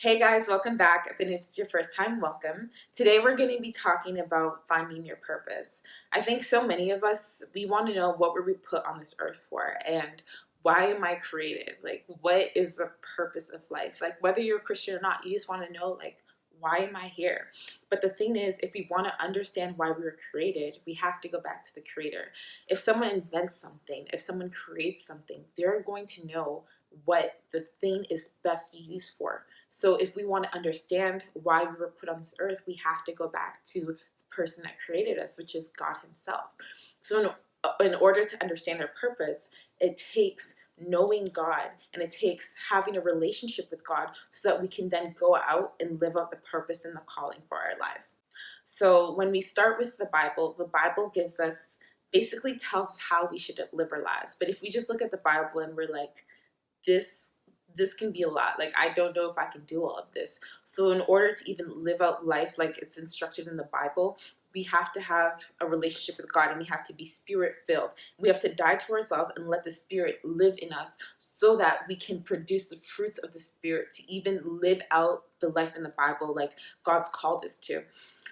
Hey guys, welcome back. If it's your first time, welcome. Today we're going to be talking about finding your purpose. I think so many of us, we want to know what were we put on this earth for and why am I created? Like, what is the purpose of life? Like, whether you're a Christian or not, you just want to know, like, why am I here? But the thing is, if we want to understand why we were created, we have to go back to the creator. If someone invents something, if someone creates something, they're going to know what the thing is best used for. So if we want to understand why we were put on this earth, we have to go back to the person that created us, which is God himself. So in order to understand our purpose, it takes knowing God and it takes having a relationship with God so that we can then go out and live out the purpose and the calling for our lives. So when we start with the Bible gives us basically tells us how we should live our lives. But if we just look at the Bible and we're like, this can be a lot. Like, I don't know if I can do all of this. So in order to even live out life like it's instructed in the Bible, we have to have a relationship with God and we have to be spirit filled. We have to die to ourselves and let the Spirit live in us so that we can produce the fruits of the Spirit to even live out the life in the Bible like God's called us to.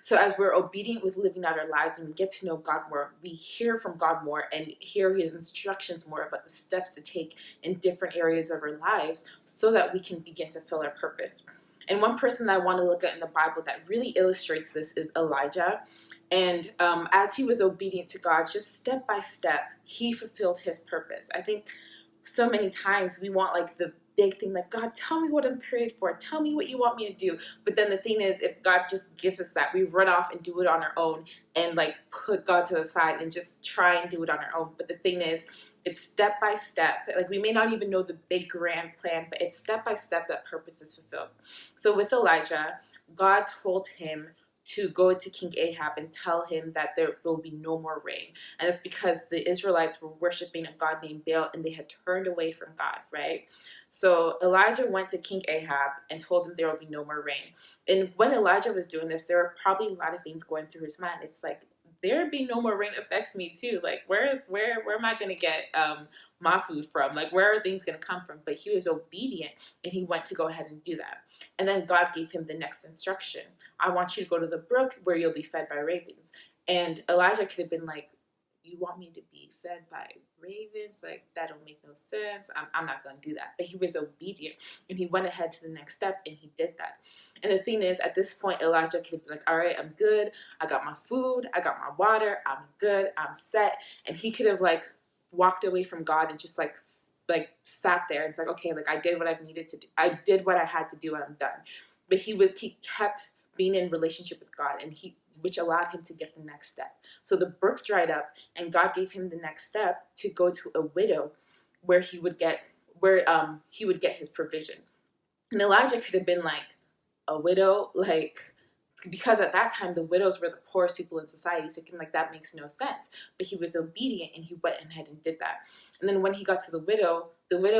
So as we're obedient with living out our lives and we get to know God more, we hear from God more and hear his instructions more about the steps to take in different areas of our lives so that we can begin to fill our purpose. And one person that I want to look at in the Bible that really illustrates this is Elijah. And as he was obedient to God, just step by step, he fulfilled his purpose. I think so many times we want like the big thing, like, God, tell me what I'm created for. Tell me what you want me to do. But then the thing is, if God just gives us that, we run off and do it on our own and like put God to the side and just try and do it on our own. But the thing is, it's step by step. Like, we may not even know the big grand plan, but it's step by step that purpose is fulfilled. So with Elijah, God told him to go to King Ahab and tell him that there will be no more rain. And it's because the Israelites were worshiping a god named Baal and they had turned away from God, right? So Elijah went to King Ahab and told him there will be no more rain. And when Elijah was doing this, there were probably a lot of things going through his mind. It's like, there be no more rain affects me too. Like, where am I gonna get my food from? Like, where are things gonna come from? But he was obedient and he went to go ahead and do that. And then God gave him the next instruction. I want you to go to the brook where you'll be fed by ravens. And Elijah could have been like, you want me to be fed by ravens? Like, that don't make no sense. I'm not going to do that. But he was obedient and he went ahead to the next step and he did that. And the thing is, at this point, Elijah could be like, all right, I'm good. I got my food. I got my water. I'm good. I'm set. And he could have like walked away from God and just like sat there and it's like, okay, like I did what I needed to do. I did what I had to do and I'm done. But he kept being in relationship with God and which allowed him to get the next step. So the brook dried up and God gave him the next step to go to a widow where he would get his provision. And Elijah could have been like, a widow, like, because at that time the widows were the poorest people in society, so like that makes no sense. But he was obedient and he went ahead and did that. And then when he got to the widow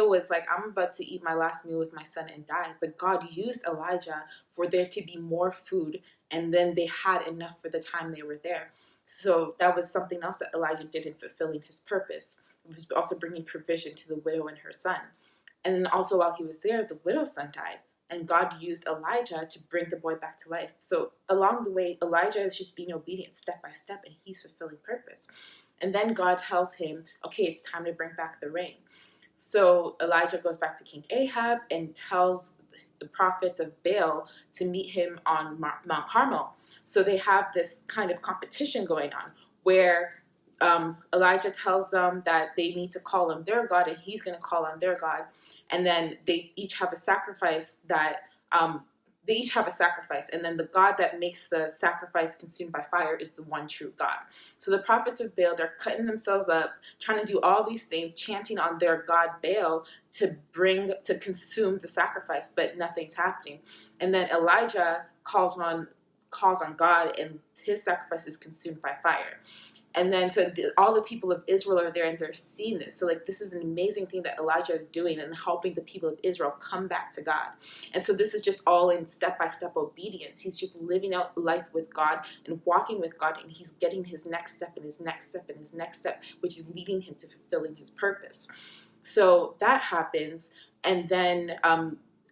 was like, I'm about to eat my last meal with my son and die. But God used Elijah for there to be more food, and then they had enough for the time they were there. So that was something else that Elijah did in fulfilling his purpose. It was also bringing provision to the widow and her son. And then also while he was there, the widow's son died. And God used Elijah to bring the boy back to life. So along the way, Elijah is just being obedient step by step, and he's fulfilling purpose. And then God tells him, okay, it's time to bring back the rain. So Elijah goes back to King Ahab and tells the prophets of Baal to meet him on Mount Carmel. So they have this kind of competition going on where Elijah tells them that they need to call on their God and he's going to call on their God. And then they each have a sacrifice and then the God that makes the sacrifice consumed by fire is the one true God. So the prophets of Baal, they're cutting themselves up, trying to do all these things, chanting on their God Baal to consume the sacrifice, but nothing's happening. And then Elijah calls on God and his sacrifice is consumed by fire. And then all the people of Israel are there and they're seeing this. So like this is an amazing thing that Elijah is doing and helping the people of Israel come back to God. And so this is just all in step-by-step obedience. He's just living out life with God and walking with God, and he's getting his next step and his next step and his next step, which is leading him to fulfilling his purpose. So that happens. And then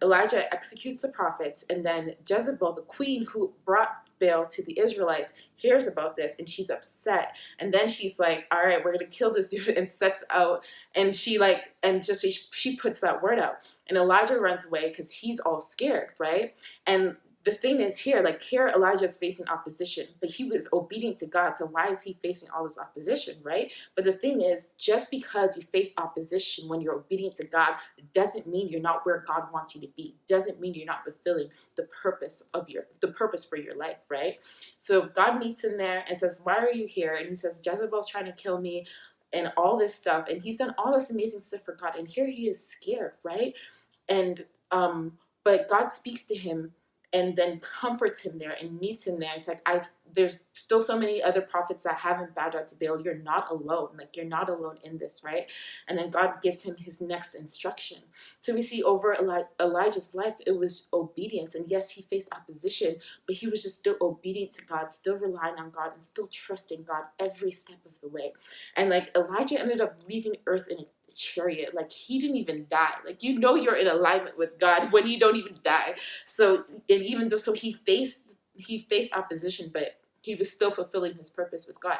Elijah executes the prophets, and then Jezebel, the queen who brought Baal to the Israelites, hears about this and she's upset. And then she's like, all right, we're gonna kill this dude, and sets out, and she puts that word out. And Elijah runs away because he's all scared, right? And the thing is here Elijah's facing opposition, but he was obedient to God. So why is he facing all this opposition, right? But the thing is, just because you face opposition when you're obedient to God doesn't mean you're not where God wants you to be. Doesn't mean you're not fulfilling the purpose for your life, right? So God meets him there and says, why are you here? And he says, Jezebel's trying to kill me and all this stuff. And he's done all this amazing stuff for God. And here he is scared, right? And but God speaks to him and then comforts him there and meets him there. It's like, there's still so many other prophets that haven't bowed down to Baal. You're not alone. Like, you're not alone in this, right? And then God gives him his next instruction. So we see over Elijah's life, it was obedience. And yes, he faced opposition, but he was just still obedient to God, still relying on God, and still trusting God every step of the way. And like, Elijah ended up leaving earth in a chariot. Like, he didn't even die. Like, you're in alignment with God when you don't even die. So, and even though, so he faced opposition, but he was still fulfilling his purpose with God.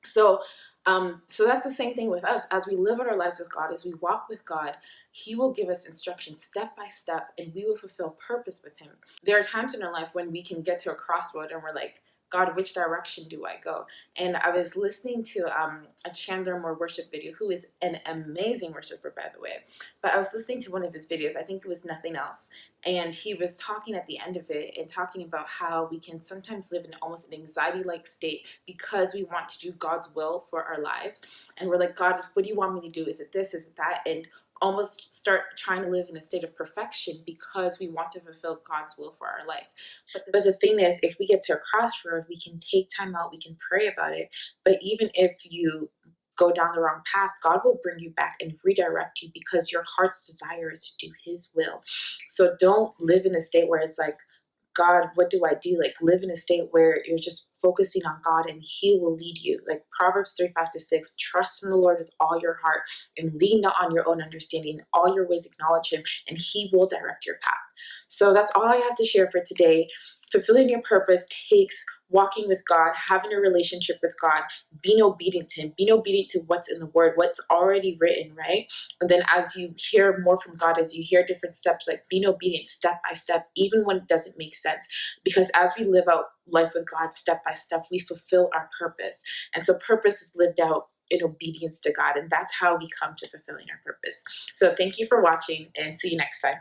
So that's the same thing with us. As we live out our lives with God, as we walk with God, he will give us instructions step by step, and we will fulfill purpose with him. There are times in our life when we can get to a crossroad and we're like, God, which direction do I go? And I was listening to a Chandler Moore worship video, who is an amazing worshiper, by the way. But I was listening to one of his videos. I think it was Nothing Else. And he was talking at the end of it and talking about how we can sometimes live in almost an anxiety-like state because we want to do God's will for our lives. And we're like, God, what do you want me to do? Is it this? Is it that? And almost start trying to live in a state of perfection because we want to fulfill God's will for our life. But the thing is, if we get to a crossroad, we can take time out, we can pray about it. But even if you go down the wrong path, God will bring you back and redirect you, because your heart's desire is to do his will. So don't live in a state where it's like, God, what do I do? Like, live in a state where you're just focusing on God and he will lead you. Like Proverbs 3:5-6, trust in the Lord with all your heart and lean not on your own understanding. In all your ways acknowledge him and he will direct your path. So that's all I have to share for today. Fulfilling your purpose takes walking with God, having a relationship with God, being obedient to him, being obedient to what's in the word, what's already written, right? And then as you hear more from God, as you hear different steps, like being obedient step by step, even when it doesn't make sense. Because as we live out life with God step by step, we fulfill our purpose. And so purpose is lived out in obedience to God. And that's how we come to fulfilling our purpose. So thank you for watching, and see you next time.